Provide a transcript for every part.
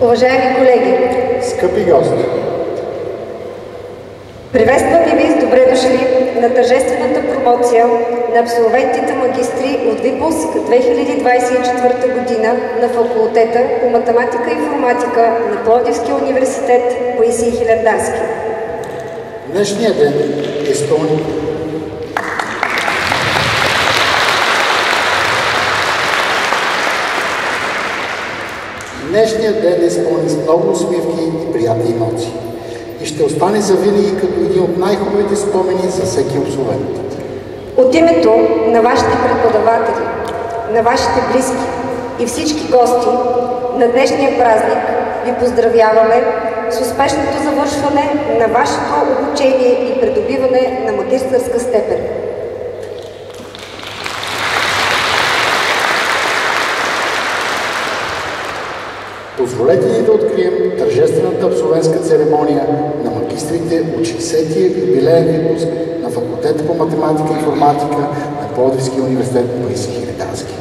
Уважаеми колеги, скъпи гости, приветстваме ви с добре дошли на тържествената промоция на абсолвентите магистри от ВИПУСК 2024 година на факултета по математика и информатика на Пловдивския университет Паисий Хилендарски. Днешният ден е изпълнен. Днешният ден е изпълнен с много усмивки и приятни емоции и ще остане завинаги като един от най-хубавите спомени за всеки абсолвент. От името на вашите преподаватели, на вашите близки и всички гости на днешния празник ви поздравяваме с успешното завършване на вашето обучение и придобиване на магистърска степен. Позволете ни да открием тържествената абсолвентска церемония на магистрите от 60-тия юбилеен випуск на факултета по математика и информатика на Пловдивския университет Паисий Хилендарски.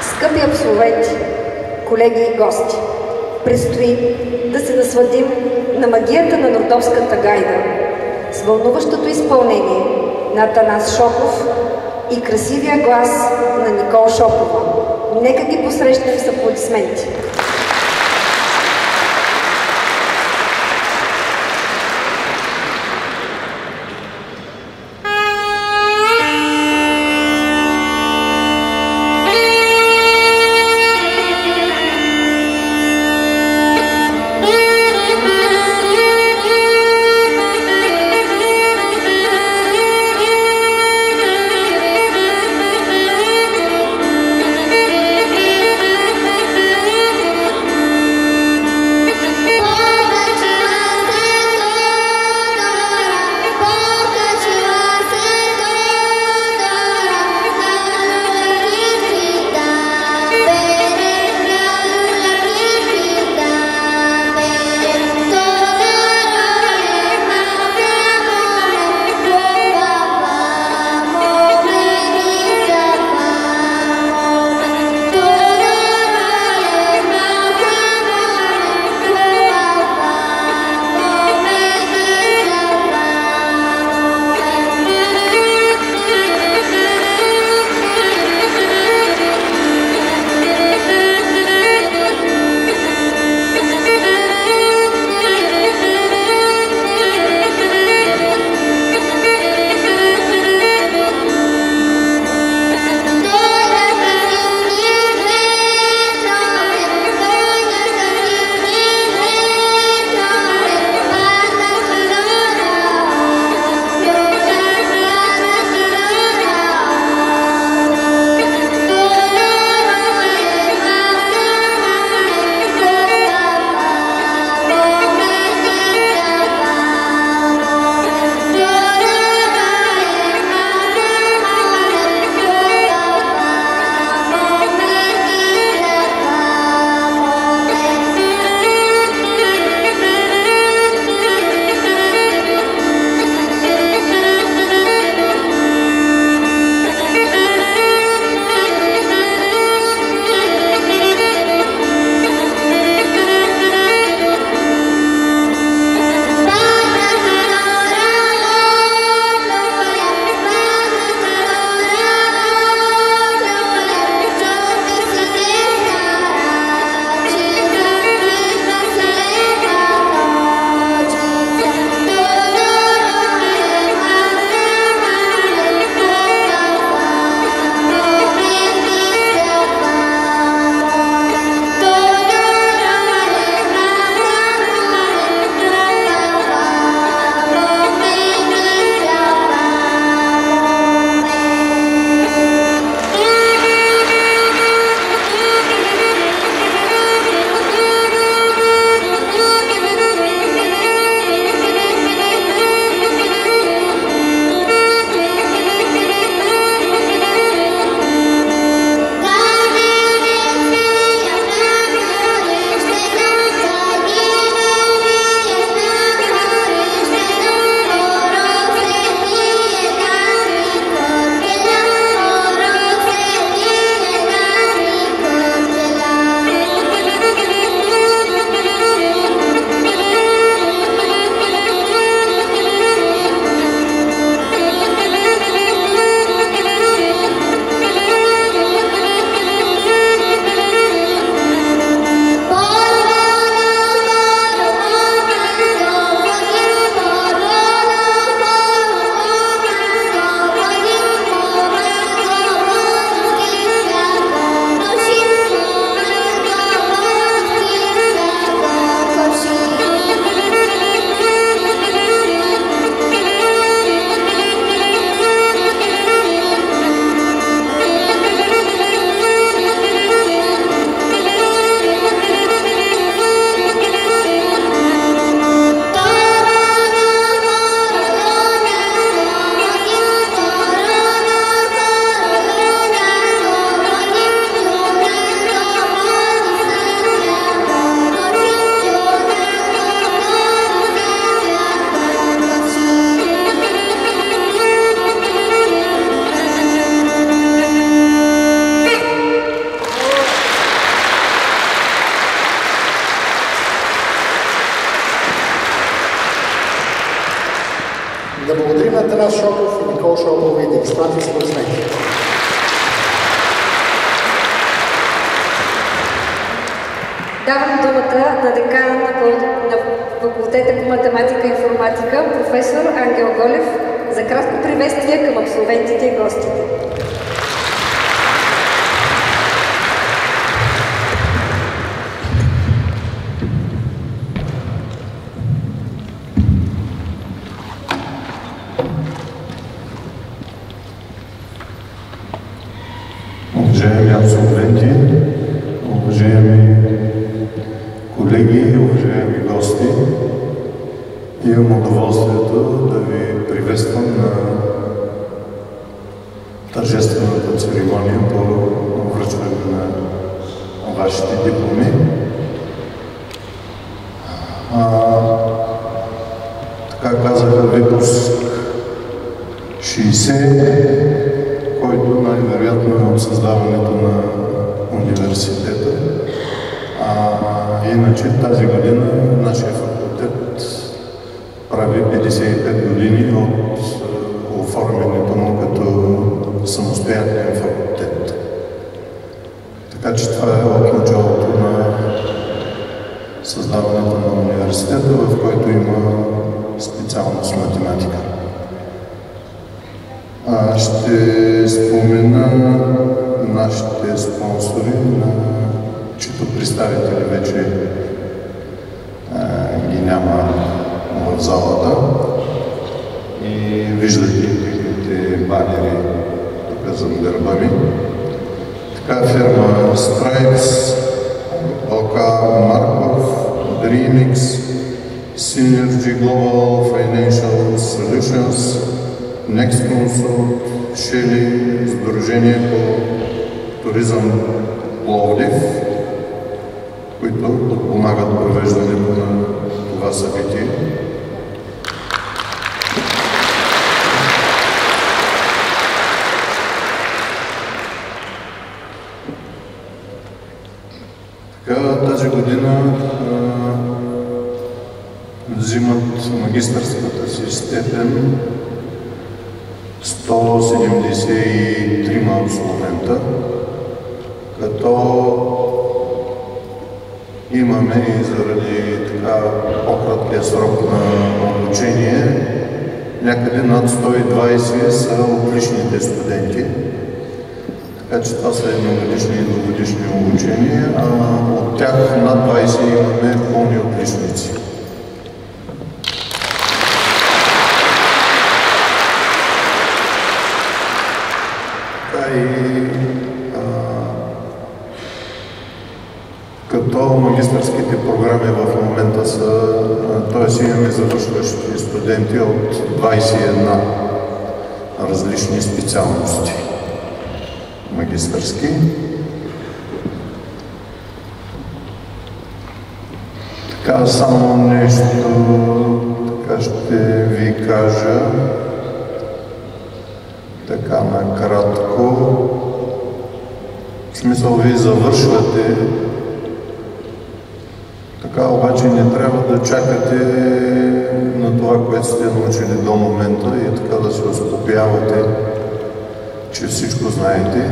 Скъпи абсолвенти, колеги и гости, предстои да се насладим на магията на Нордовската гайда с вълнуващото изпълнение на Атанас Шопов и красивия глас на Никол Шопова. Нека ги посрещнем с аплодисменти. Да благодарим на Атанас Шопов и Никола Шопова и да ги спратим споразумение. Давам думата на декана на факултета по математика и информатика, професор Ангел Голев, за кратко приветствие към абсолвентите и гостите. Уважаеми абсолвенти, уважаеми колеги, уважаеми гости, имам удоволствието да ви приветствам на тържествената церемония по връчване на вашите дипломи. Така казаха випуск 60, който най-вероятно е от създаването на университета. Иначе тази година нашия факултет прави 55 години от оформянето му като самостоятелен факултет. Така че това е от началото на създаването на университета, в който има специалност математика. Ще спомена нашите спонсори, чието представители вече ги няма в залата. И виждате техните банери тук зад гърба ми. Така фирма Stripes, ОК Марков, Dreamix, Synergy Global Financial Solutions, Next Consult, Shelly, Сдружение по туризъм Пловдив, които подпомагат провеждането на това събитие. Така, тази година взимат магистърската си степен 173 абсолвента, като имаме и заради така по-краткия срок на обучение, някъде над 120 са отличните студенти. Така че това са едногодишни и двугодишни обучения, а от тях над 20 имаме пълни отличници. Като магистърските програми в момента са, т.е. имаме завършващи студенти от 21 различни специалности магистърски. Така, само нещо така ще ви кажа, така накратко. В смисъл, ви завършвате, така обаче не трябва да чакате на това, което сте научили до момента и така да се успокоявате, че всичко знаете.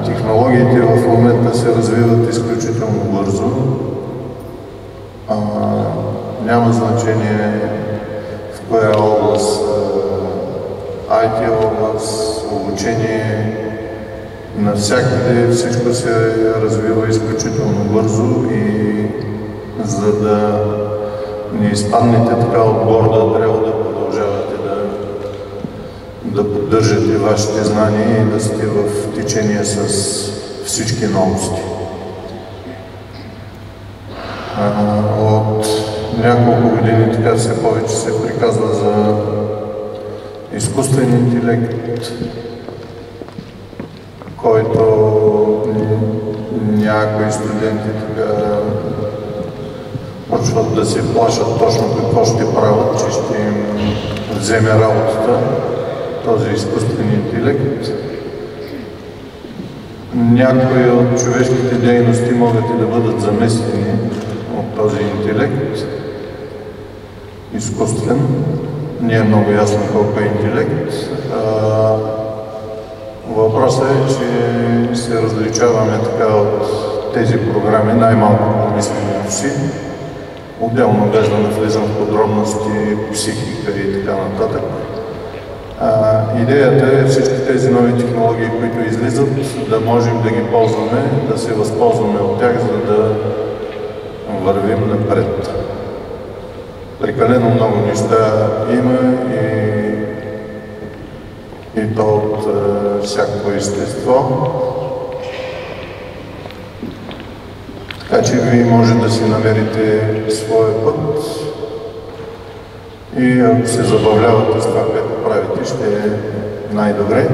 Технологиите в момента се развиват изключително бързо. Няма значение в коя област, IT област, обучение, навсякъде всичко се развива изключително бързо и за да не изпаднете така от борда, трябва да продължавате да поддържате вашите знания и да сте в течение с всички новости. От няколко години така все повече се приказва за изкуствен интелект, който някои студенти така почват да се плашат точно какво ще правят, че ще им вземе работата този изкуствен интелект. Някои от човешките дейности могат и да бъдат заместени от този интелект, изкуствен. не е много ясно колко е интелект. Въпросът е, че се различаваме така от тези програми, най-малко по мисленето си. Отделно, без да навлизам в подробности, психика и така нататък. Идеята е всички тези нови технологии, които излизат, да можем да ги ползваме, да се възползваме от тях, за да вървим напред. Прекалено много неща има и то от всякакво естество. Така че вие може да си намерите своя път и ако се забавлявате с това, което правите, ще е най-добре.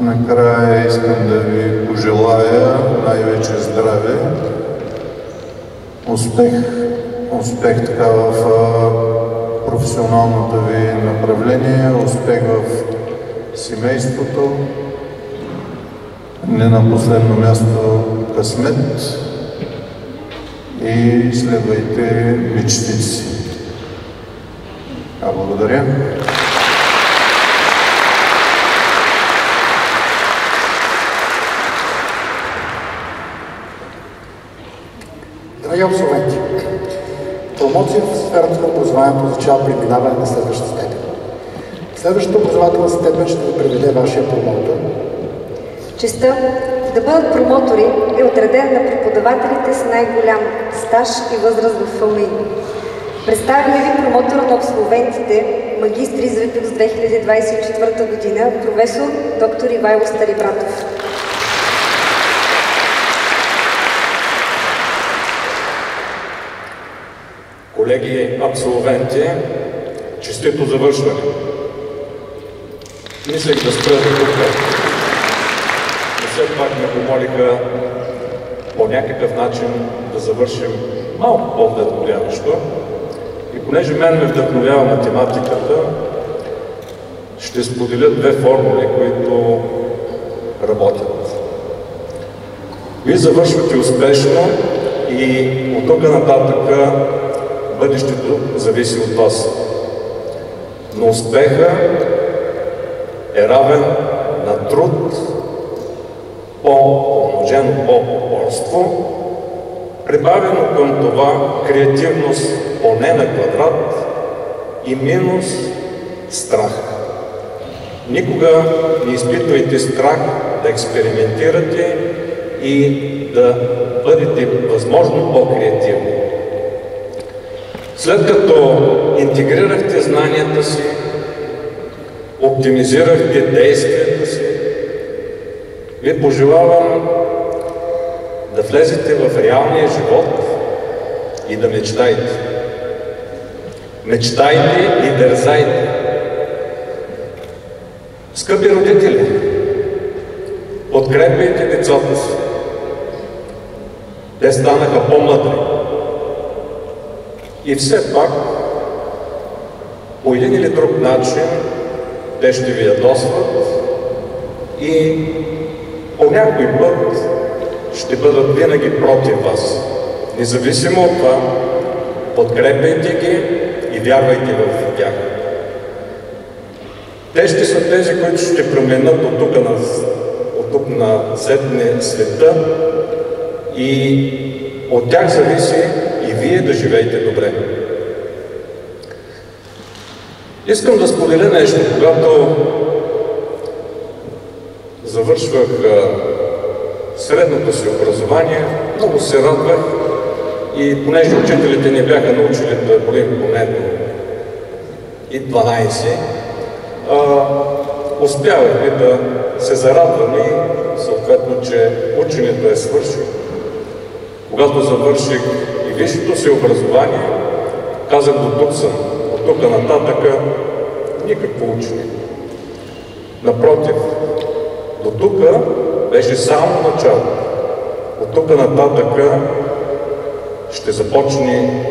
Накрая искам да ви пожелая най-вече здраве, успех така в професионалното ви направление, успех в семейството, не на последно място късмет и следвайте мечтите си. Благодаря. Драги абсолвенти, промоция в сферата на образованието означава преминаване на следващата степен. Следващата образователна степен ще ви приведе вашия промотор. Честта да бъдат промотори е отредена на преподавателите с най-голям стаж и възраст в ФМИ. Представяме ви промотора на абсолвентите, магистри с Випекс 2024 година, професор доктор Ивайло Старибратов. Колеги абсолвенти, честито завършване. Мислех да спра до тук, но все пак ме помолиха по някакъв начин да завършим малко по-вдъхновяващо. И понеже мен ме вдъхновява математиката, ще споделя две формули, които работят. Вие завършвате успешно и от тук нататък бъдещето зависи от вас. Но успеха е равен на труд, умножено по упорство, прибавено към това креативност поне на квадрат и минус страх. Никога не изпитвайте страх да експериментирате и да бъдете възможно по-креативни. След като интегрирахте знанията си, оптимизирахте действията си, ви пожелавам да влезете в реалния живот и да мечтаете. Мечтайте и дързайте. Скъпи родители, подкрепяйте децата си. Те станаха по-мъдри. И все пак, по един или друг начин, те ще ви ядосват и по някой път ще бъдат винаги против вас. Независимо от това, подкрепяйте ги и вярвайте в тях. Те ще са тези, които ще променят от тук на сетне света и от тях зависи и вие да живеете добре. Искам да споделя нещо. Когато завършвах средното си образование, много се радвах и понеже учителите ни бяха научили да болим поне и 12, успявахме да се зарадваме и съответно, че ученето е свършило. Когато завърших и висшето си образование, казах, до тук съм, от тук нататък никакво учене. Напротив, до тук беше само начало. От тук нататък ще започне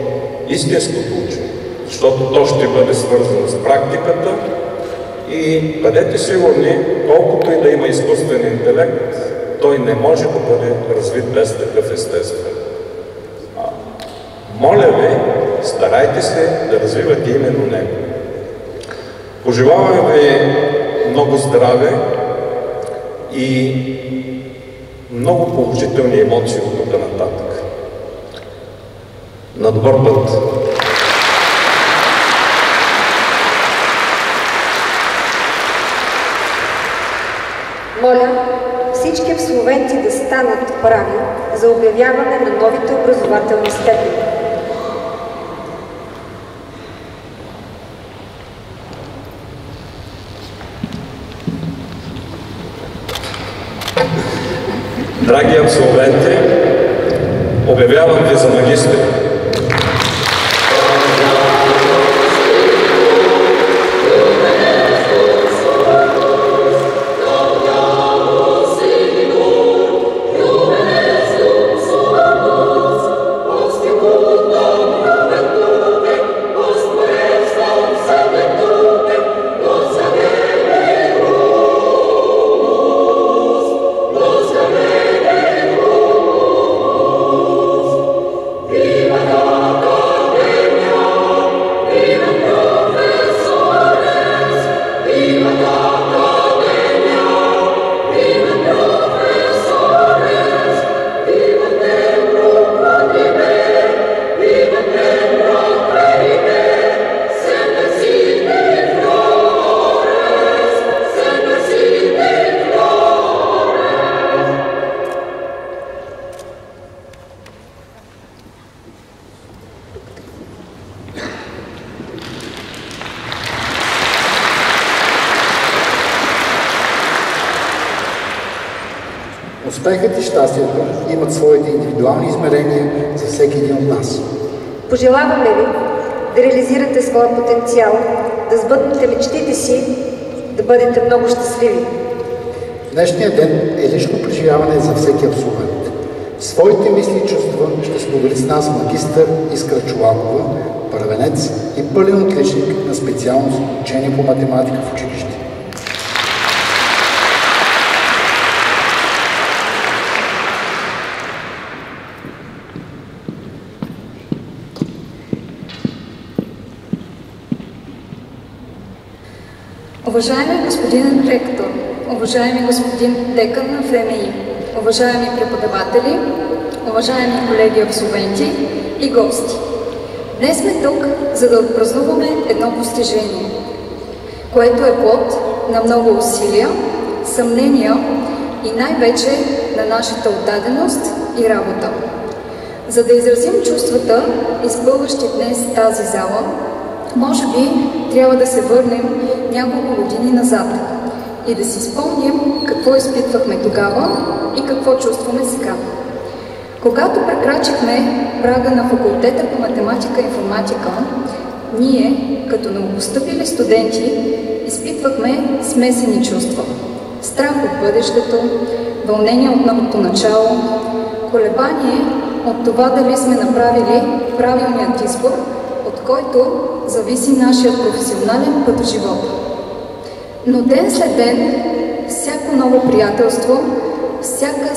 истинското учене, защото то ще бъде свързано с практиката и бъдете сигурни, колкото и да има изкуствен интелект, той не може да бъде развит без такъв естествен. Моля ви, старайте се да развивате именно него. Пожелавам ви много здраве и много положителни емоции от тук нататък. На добър път! Моля всички абсолвенти да станат прави за обявяване на новите образователни степени. Драги абсолвенти, обявявам ви за магистри. Успехът и щастието имат своите индивидуални измерения за всеки един от нас. Пожелаваме ви да реализирате своя потенциал, да сбъднете мечтите си, да бъдете много щастливи. Днешният ден е лично преживяване за всеки абсолвент. Своите мисли и чувства ще сподели с нас магистър Искра Чолакова, първенец и пълен отличник на специалност учение по математика в училище. Уважаеми господин ректор, уважаеми господин декан на ФМИ, уважаеми преподаватели, уважаеми колеги абсолвенти и гости. Днес сме тук, за да отпразнуваме едно постижение, което е плод на много усилия, съмнения и най-вече на нашата отдаденост и работа. За да изразим чувствата, изпълващи днес тази зала, може би трябва да се върнем няколко години назад и да си спомним какво изпитвахме тогава и какво чувстваме сега. Когато прекрачихме прага на факултета по математика и информатика, ние, като новопостъпили студенти, изпитвахме смесени чувства. Страх от бъдещето, вълнение от новото начало, колебание от това дали сме направили правилният избор, от който зависи нашият професионален път в живота. Но ден след ден, всяко ново приятелство, всяка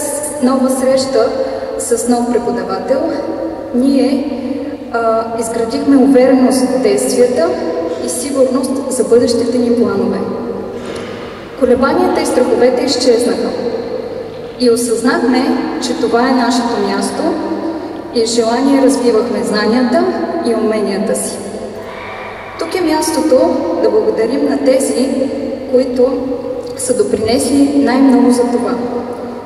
нова среща с нов преподавател, ние изградихме увереност в действията и сигурност за бъдещите ни планове. Колебанията и страховете изчезнаха и осъзнахме, че това е нашето място и с желание развивахме знанията и уменията си. Тук е мястото да благодарим на тези, които са допринесли най-много за това.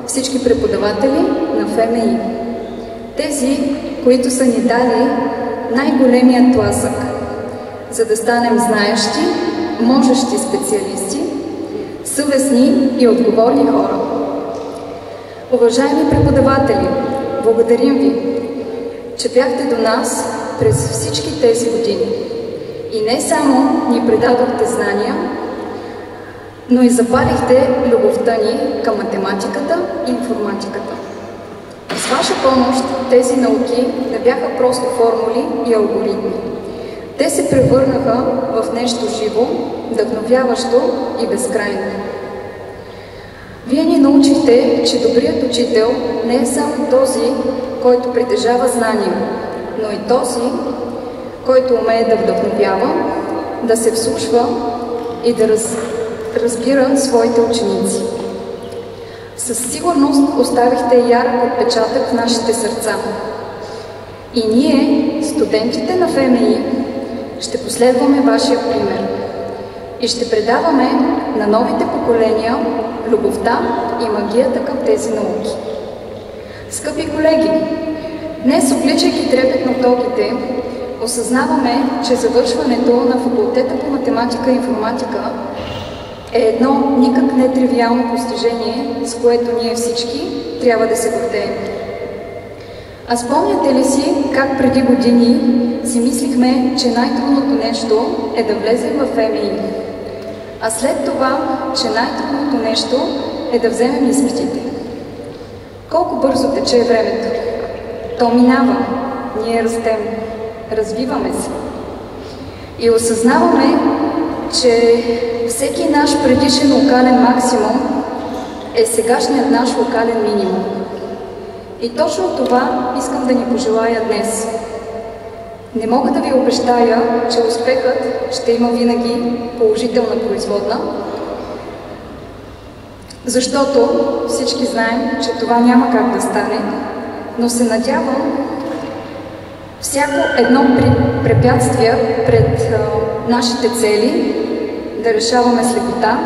Всички преподаватели на ФМИ. Тези, които са ни дали най-големият тласък, за да станем знаещи, можещи специалисти, съвестни и отговорни хора. Уважаеми преподаватели, благодарим ви, че бяхте до нас през всички тези години. И не само ни предадохте знания, но и запалихте любовта ни към математиката и информатиката. С ваша помощ тези науки не бяха просто формули и алгоритми. Те се превърнаха в нещо живо, вдъхновяващо и безкрайно. Вие ни научихте, че добрият учител не е само този, който притежава знания, но и този, който умее да вдъхновява, да се вслушва и да разбира своите ученици. Със сигурност оставихте ярък отпечатък в нашите сърца. И ние, студентите на ФМИ, ще последваме вашия пример и ще предаваме на новите поколения любовта и магията към тези науки. Скъпи колеги, днес, обличайки трепетно токите, осъзнаваме, че завършването на факултета по математика и информатика е едно никак не тривиално постижение, с което ние всички трябва да се гордеем. А спомняте ли си как преди години си мислихме, че най-трудното нещо е да влезем в ФМИ, а след това, че най-трудното нещо е да вземем изпитите? Колко бързо тече времето? То минава, ние растем, развиваме се и осъзнаваме, че всеки наш предишен локален максимум е сегашният наш локален минимум. И точно това искам да ни пожелая днес. Не мога да ви обещая, че успехът ще има винаги положителна производна, защото всички знаем, че това няма как да стане, но се надявам всяко едно препятствие пред нашите цели да решаваме с лекота,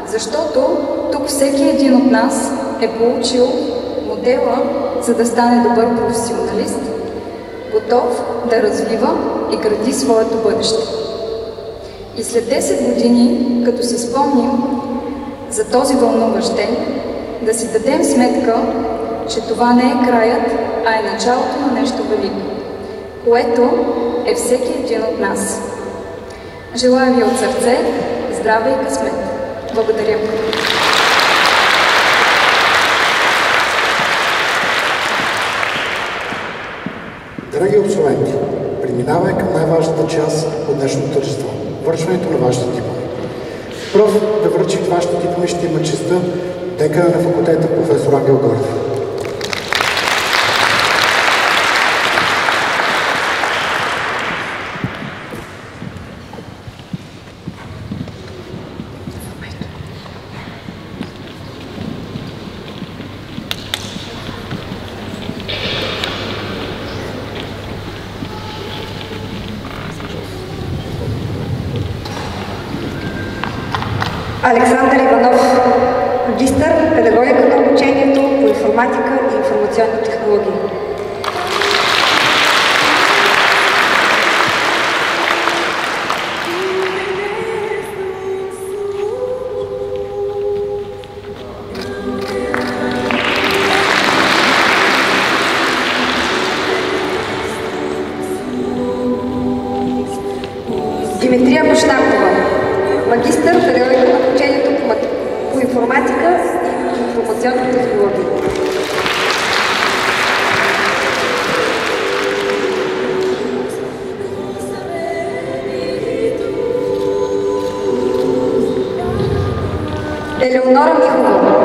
защото тук всеки един от нас е получил модела, за да стане добър професионалист, готов да развива и гради своето бъдеще. И след 10 години, като си спомним за този вълнуващ ден, да си дадем сметка, че това не е краят, а е началото на нещо велико, което е всеки един от нас. Желая ви от сърце здраве и късмет. Благодаря. Драги абсолвенти, преминаваме към най-важната част от днешното тържество – връчването на вашите дипломи. Пръв да връчи вашите дипломи ще има честта декана на факултета професор Ангел Горов. Александър Иванов, магистър, педагогика на обучението по информатика и информационни технологии. Димитрия Бощакова, магистър, педагогика на обучението по информатика и информационни технологии. Елеонора Михова,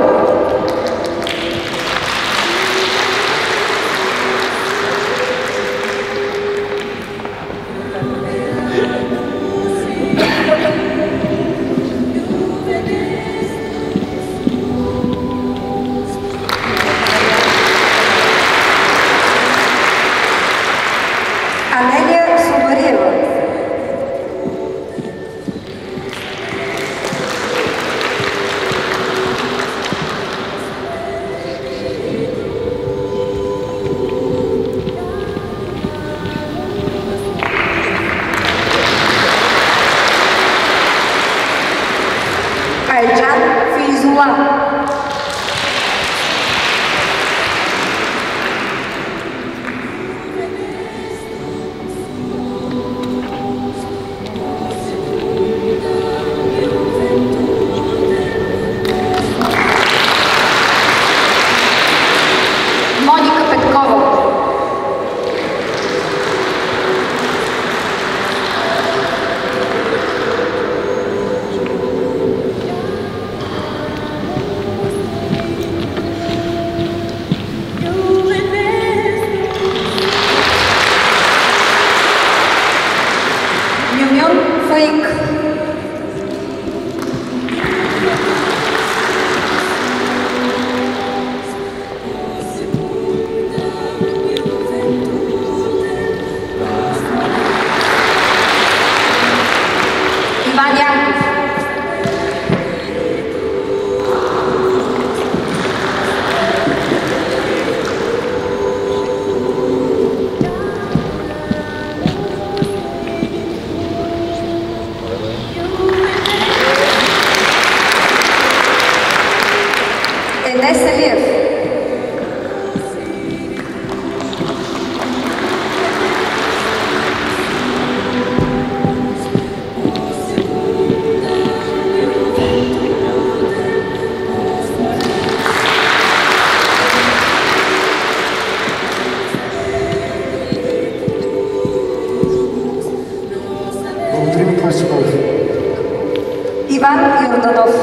Йорданов.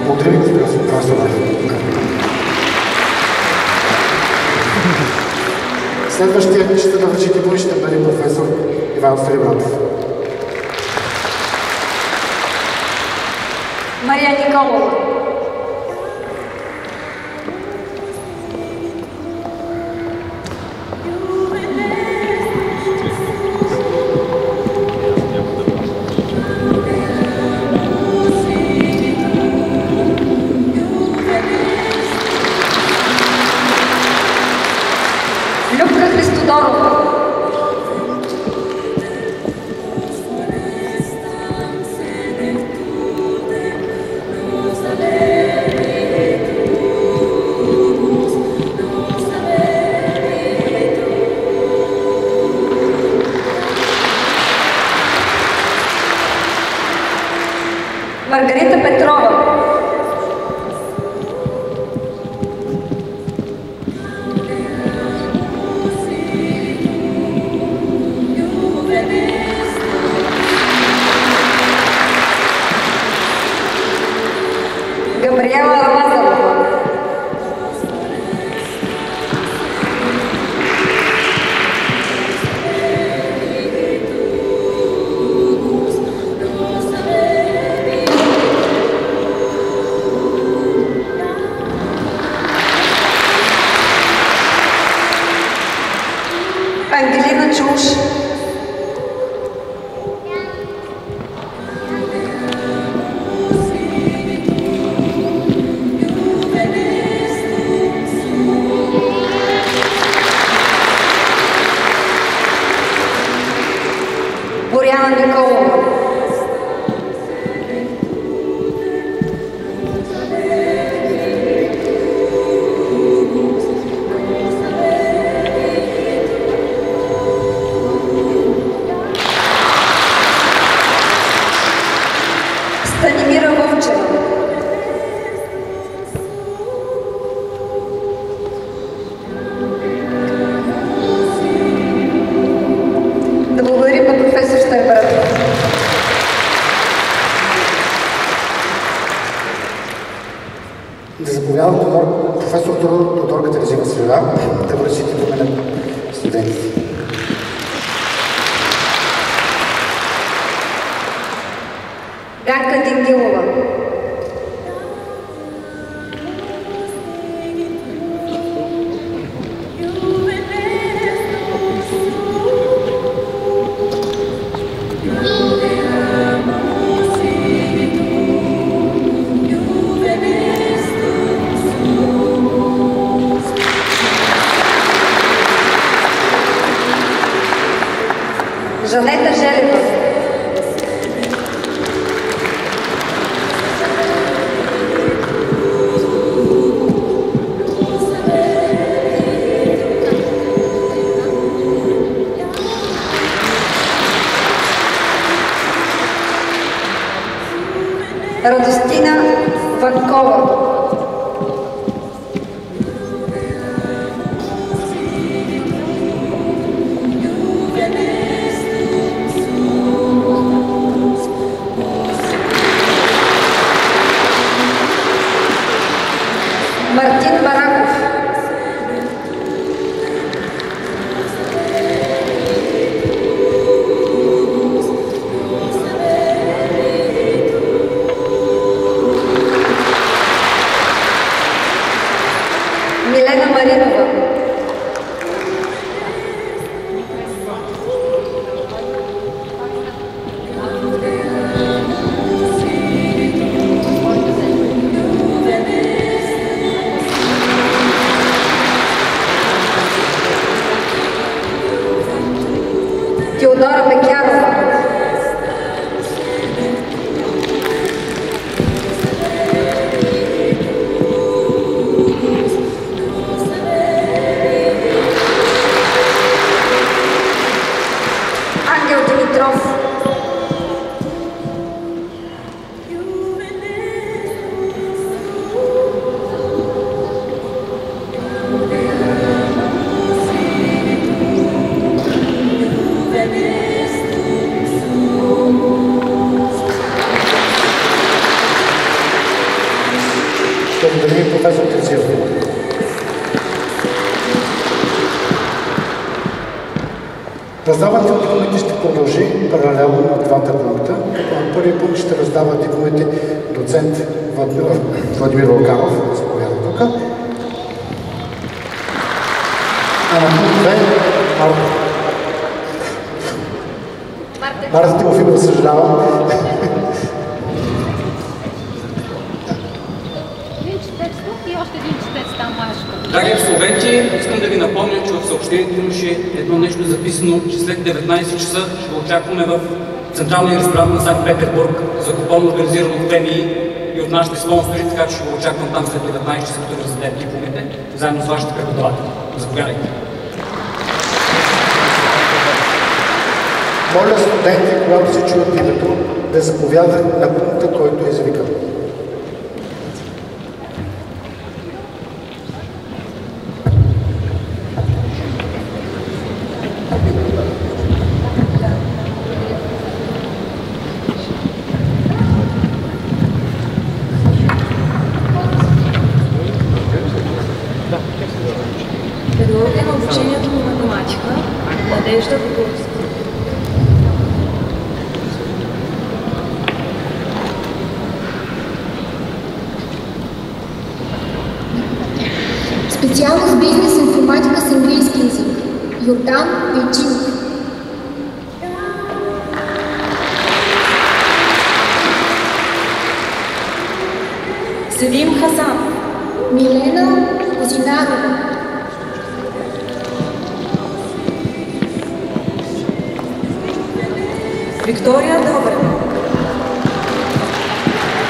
Благодаря ви, господин професор. Следващият ще да връчи дипломи ще бъде професор Иван Сребратов. Мария Николова. Любка Христодорова. Маргарита Петрова. Габриела Лазарова. Ангелина Чуш. Боряна Николова. Станимира Вълчева. Да благодарим на професор Сребратов. Да заповядам професор Тодор Катерина Среда да връчи дипломи на студентите. Ганка Дингилова. Жанета Желева. Радостина Ванкова. Мартин Бараков. Милена Маринова. Теодора Бекярова. Ангел Димитров. професор Терзиев. Раздаването на дипломите ще продължи паралелно на двата пункта, като на първия пункт ще раздава дипломите доцент Владимир Вълканов, заповяда тук. А на пункт 2 Марта Тимофимова, съжалявам. Драги абсолвенти, искам да ви напомня, че в съобщението имаше едно нещо записано, че след 19 часа ще очакваме в Централния ресторант на Санкт-Петербург, закупон организиран от ФМИ и от нашите спонсори, така че ще го очаквам там след 19 часа, като да раздадем дипломите, заедно с вашите преподаватели. Заповядайте. Моля студенти, когато се чуят името, да заповядат на пункта, който е извикан. Предлагате на обучението по математика Надежда Богорска. Специалност бизнес информатика с английски език. Йордан Вейчинов. Селим Хасан. Милена Козинарова. Виктория Добрева.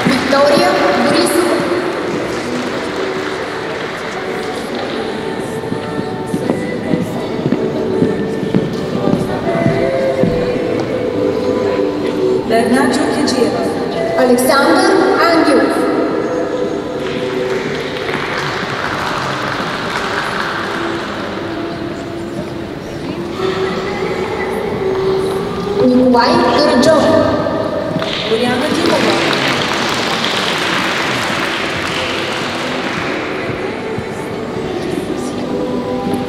Виктория Борисова. Берна Чукиджиева. Александър Ангелов. Николай Караджов. Боряна Димова.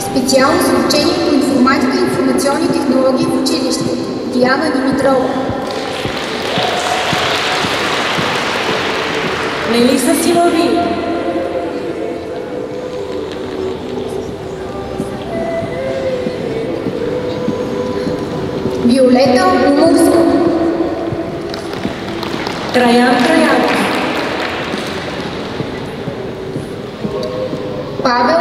Специалност обучение по информатика и информационни технологии в училище. Диана Димитрова. Мелиса Силави. Виолета Умурска. Траян Траянов. Павел